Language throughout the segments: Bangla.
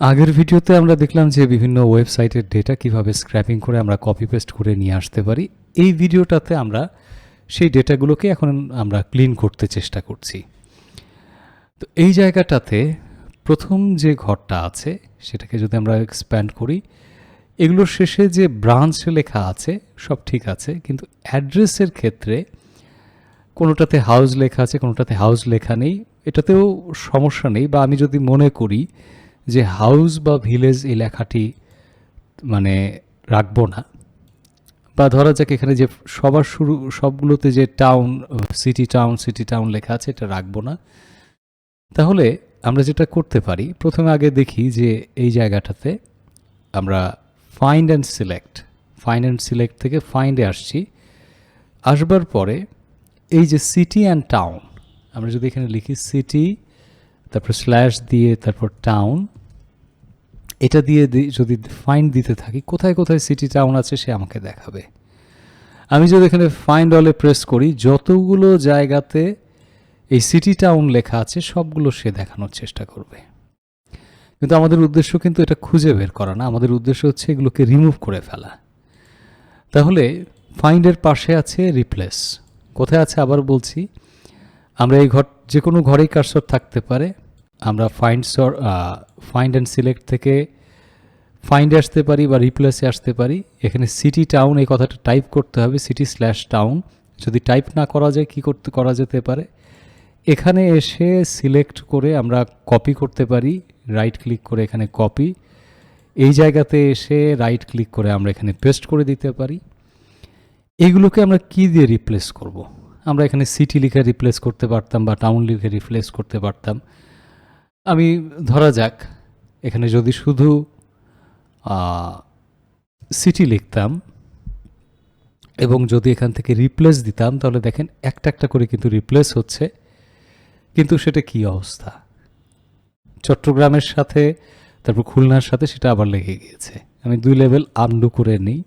আগের ভিডিওতে আমরা দেখলাম যে বিভিন্ন ওয়েবসাইটের ডেটা কিভাবে স্ক্র্যাপিং করে আমরা কপি পেস্ট করে নিয়ে আসতে পারি। এই ভিডিওটাতে আমরা সেই ডেটাগুলোকে এখন আমরা ক্লিন করতে চেষ্টা করছি। তো এই জায়গাটাতে প্রথম যে ঘরটা আছে সেটাকে যদি আমরা এক্সপ্যান্ড করি, এগুলোর শেষে যে ব্রাঞ্চ লেখা আছে সব ঠিক আছে, কিন্তু অ্যাড্রেসের ক্ষেত্রে কোনোটাতে হাউস লেখা আছে, কোনোটাতে হাউস লেখা নেই। এটাতেও সমস্যা নেই, বা আমি যদি মনে করি যে হাউস বা ভিলেজ এই লেখাটি মানে রাখবো না, বা ধরা যাক এখানে যে সবার শুরু সবগুলোতে যে টাউন সিটি টাউন লেখা আছে এটা রাখবো না, তাহলে আমরা যেটা করতে পারি, প্রথমে আগে দেখি যে এই জায়গাটাতে আমরা ফাইন্ড অ্যান্ড সিলেক্ট থেকে ফাইন্ডে আসছি। আসবার পরে এই যে সিটি অ্যান্ড টাউন, আমরা যদি এখানে লিখি সিটি তারপর স্ল্যাশ দিয়ে তারপর টাউন, এটা দিয়ে যদি ফাইন্ড দিতে থাকি কোথায় কোথায় সিটি টাউন আছে সে আমাকে দেখাবে। আমি যদি এখানে ফাইন্ড অলে প্রেস করি, যতগুলো জায়গাতে এই সিটি টাউন লেখা আছে সবগুলো সে দেখানোর চেষ্টা করবে। কিন্তু আমাদের উদ্দেশ্য কিন্তু এটা খুঁজে বের করা না, আমাদের উদ্দেশ্য হচ্ছে এগুলোকে রিমুভ করে ফেলা। তাহলে ফাইন্ডের পাশে আছে রিপ্লেস। কোথায় আছে আবার বলছি, আমরা এই ঘর যে কোনো ঘরেই কার্সর থাকতে পারে, আমরা ফাইন্ড অ্যান্ড সিলেক্ট থেকে ফাইন্ডে আসতে পারি বা রিপ্লেসে আসতে পারি। এখানে সিটি টাউন এই কথাটা টাইপ করতে হবে, সিটি স্ল্যাশ টাউন। যদি টাইপ না করা যায় কি করা যেতে পারে, এখানে এসে সিলেক্ট করে আমরা কপি করতে পারি, রাইট ক্লিক করে এখানে কপি, এই জায়গাতে এসে রাইট ক্লিক করে আমরা এখানে পেস্ট করে দিতে পারি। এগুলোকে আমরা কি দিয়ে রিপ্লেস করব? আমরা এখানে সিটি লিখে রিপ্লেস করতে পারতাম বা টাউন লিখে রিপ্লেস করতে পারতাম। আমি ধরা যাক এখানে যদি শুধু সিটি লিখতাম এবং যদি এখান থেকে রিপ্লেস দিতাম, তাহলে দেখেন একটা একটা করে কিন্তু রিপ্লেস হচ্ছে। কিন্তু সেটা কি অবস্থা, চট্টগ্রামের সাথে তারপর খুলনার সাথে সেটা আবার লেগে গিয়েছে। আমি 2 লেভেল আনডু করে নিই।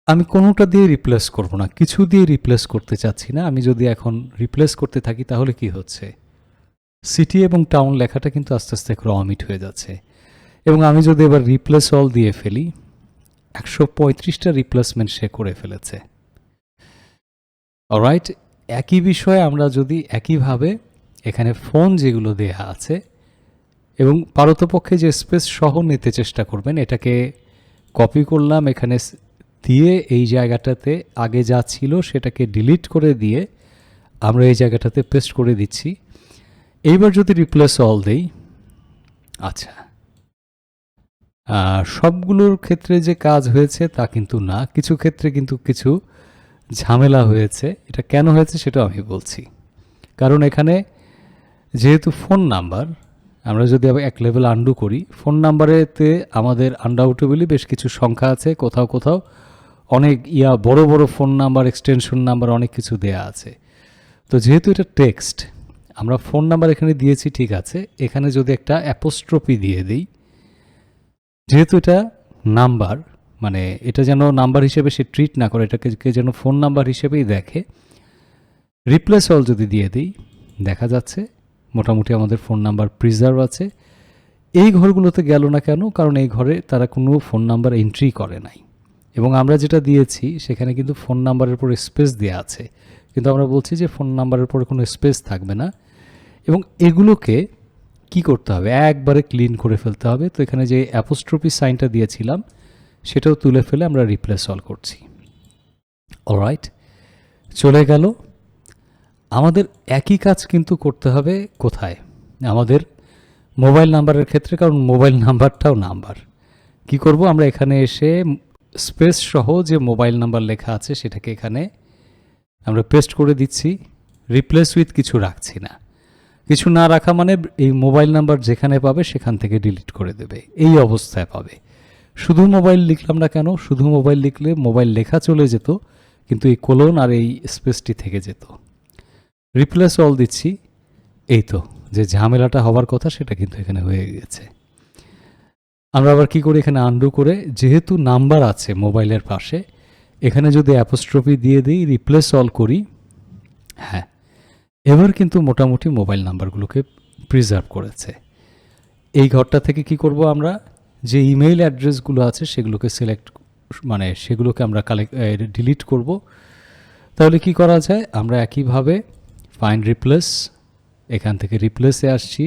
আমি কোনোটা দিয়ে রিপ্লেস করব না, কিছু দিয়ে রিপ্লেস করতে চাচ্ছি না। আমি যদি এখন রিপ্লেস করতে থাকি তাহলে কি হচ্ছে, সিটি এবং টাউন লেখাটা কিন্তু আস্তে আস্তে অমিট হয়ে যাচ্ছে। এবং আমি যদি এবার রিপ্লেস অল দিয়ে ফেলি, 135টা রিপ্লেসমেন্ট সে করে ফেলেছে। অলরাইট, একই বিষয়ে আমরা যদি একইভাবে এখানে ফোন যেগুলো দেয়া আছে এবং পারতপক্ষে যে স্পেস সহ নিতে চেষ্টা করবেন, এটাকে কপি করলাম, এখানে দিয়ে এই জায়গাটাতে আগে যা ছিল সেটাকে ডিলিট করে দিয়ে আমরা এই জায়গাটাতে পেস্ট করে দিচ্ছি। এইবার যদি রিপ্লেস অল দেই, আচ্ছা সবগুলোর ক্ষেত্রে যে কাজ হয়েছে তা কিন্তু না, কিছু ক্ষেত্রে কিন্তু কিছু ঝামেলা হয়েছে। এটা কেন হয়েছে সেটা আমি বলছি। কারণ এখানে যেহেতু ফোন নাম্বার, আমরা যদি আবার 1 লেভেল আন্ডু করি, ফোন নাম্বারেতে আমাদের আনডাউটেবলি বেশ কিছু সংখ্যা আছে, কোথাও কোথাও অনেক বড় বড় ফোন নাম্বার, এক্সটেনশন নাম্বার অনেক কিছু দেয়া আছে। তো যেহেতু এটা টেক্সট, আমরা ফোন নাম্বার এখানে দিয়েছি ঠিক আছে, এখানে যদি একটা অ্যাপোস্ট্রফি দিয়ে দিই, যেহেতু এটা নাম্বার, মানে এটা যেন নাম্বার হিসেবে সে ট্রিট না করে, এটাকে যেন ফোন নাম্বার হিসেবেই দেখে। রিপ্লেস অল যদি দিয়ে দিই, দেখা যাচ্ছে মোটামুটি আমাদের ফোন নাম্বার প্রিজার্ভ আছে। এই ঘরগুলোতে গেল না কেন? কারণ এই ঘরে তারা কোনো ফোন নাম্বার এন্ট্রি করে নাই, এবং আমরা যেটা দিয়েছি সেখানে কিন্তু ফোন নাম্বারের পর স্পেস দেওয়া আছে, কিন্তু আমরা বলছি যে ফোন নাম্বারের পরে কোনো স্পেস থাকবে না। এবং এগুলোকে কি করতে হবে, একবারে ক্লিন করে ফেলতে হবে। তো এখানে যে অ্যাপোস্ট্রফি সাইনটা দিয়েছিলাম সেটাও তুলে ফেলে আমরা রিপ্লেস অল করছি। অলরাইট, চলে গেল। আমাদের একই কাজ কিন্তু করতে হবে কোথায়, আমাদের মোবাইল নাম্বারের ক্ষেত্রে, কারণ মোবাইল নাম্বারটাও নাম্বার। কি করব, আমরা এখানে এসে স্পেস সহ যে মোবাইল নাম্বার লেখা আছে সেটাকে এখানে আমরা পেস্ট করে দিচ্ছি। রিপ্লেস উইথ কিছু রাখছি না, কিছু না রাখা মানে এই মোবাইল নাম্বার যেখানে পাবে সেখান থেকে ডিলিট করে দেবে, এই অবস্থায় পাবে। শুধু মোবাইল লিখলাম না কেন, শুধু মোবাইল লিখলে মোবাইল লেখা চলে যেত, কিন্তু এই কোলন আর এই স্পেসটি থেকে যেত। রিপ্লেস অল দিচ্ছি, এই তো যে ঝামেলাটা হওয়ার কথা সেটা কিন্তু এখানে হয়ে গেছে। আমরা আবার কি করি, এখানে আন্ডু করে, যেহেতু নাম্বার আছে মোবাইলের পাশে, এখানে যদি অ্যাপোস্ট্রফি দিয়ে দিই, রিপ্লেস অল করি, হ্যাঁ এবার কিন্তু মোটামুটি মোবাইল নাম্বারগুলোকে প্রিজার্ভ করেছে। এই ঘরটা থেকে কি করব আমরা, যে ইমেইল অ্যাড্রেসগুলো আছে সেগুলোকে সিলেক্ট, মানে সেগুলোকে আমরা ডিলিট করব। তাহলে কি করা যায়, আমরা একইভাবে ফাইন্ড রিপ্লেস, এখান থেকে রিপ্লেসে আসছি,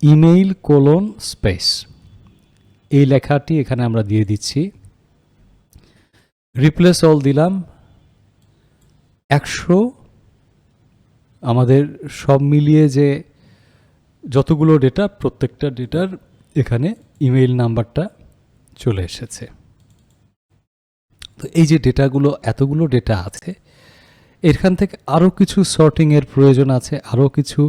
ইমেইল কোলন স্পেস, এই লেখাটি এখানে আমরা দিয়ে দিচ্ছি, রিপ্লেস অল দিলাম, 100 আমাদের সব মিলিয়ে যে যতগুলো ডেটা, প্রত্যেকটা ডেটার এখানে ইমেইল নাম্বারটা চলে এসেছে। তো এই যে ডেটাগুলো, এতগুলো ডেটা আছে, এখান থেকে আরও কিছু সর্টিংয়ের প্রয়োজন আছে, আরও কিছু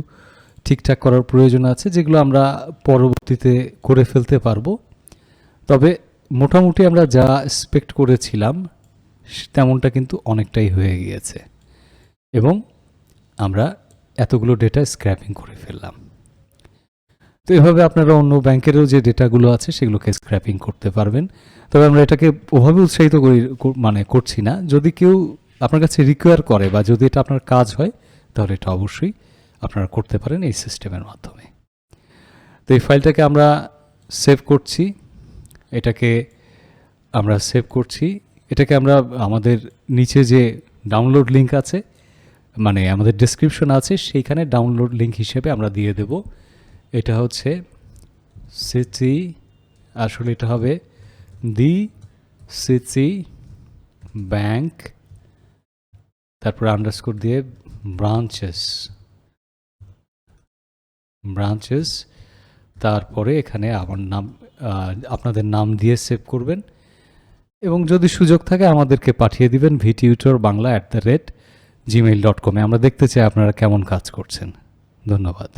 ঠিকঠাক করার প্রয়োজন আছে, যেগুলো আমরা পরবর্তীতে করে ফেলতে পারবো। তবে মোটামুটি আমরা যা এক্সপেক্ট করেছিলাম তেমনটা কিন্তু অনেকটাই হয়ে গিয়েছে, এবং আমরা এতগুলো ডেটা স্ক্র্যাপিং করে ফেললাম। তো এভাবে আপনারা অন্য ব্যাংকেরও যে ডেটাগুলো আছে সেগুলোকে স্ক্র্যাপিং করতে পারবেন। তবে আমরা এটাকে ওভাবে উৎসাহিত করছি না। যদি কেউ আপনার কাছে রিকোয়ার করে বা যদি এটা আপনার কাজ হয়, তাহলে এটা অবশ্যই আপনারা করতে পারেন এই সিস্টেমের মাধ্যমে। তো এই ফাইলটাকে আমরা সেভ করছি, এটাকে আমরা আমাদের নিচে যে ডাউনলোড লিঙ্ক আছে, মানে আমাদের ডেসক্রিপশন আছে, সেইখানে ডাউনলোড লিঙ্ক হিসেবে আমরা দিয়ে দেব। এটা হচ্ছে সিটি, আসলে এটা হবে দি সিটি ব্যাংক, তারপর আন্ডারস্কোর দিয়ে ব্রাঞ্চেস, তারপরে এখানে আমার নাম, আপনাদের নাম দিয়ে সেভ করবেন, এবং যদি সুযোগ থাকে আমাদেরকে পাঠিয়ে দিবেন vtutorbangla@gmail.com-এ। আমরা দেখতে চাই আপনারা কেমন কাজ করছেন। ধন্যবাদ।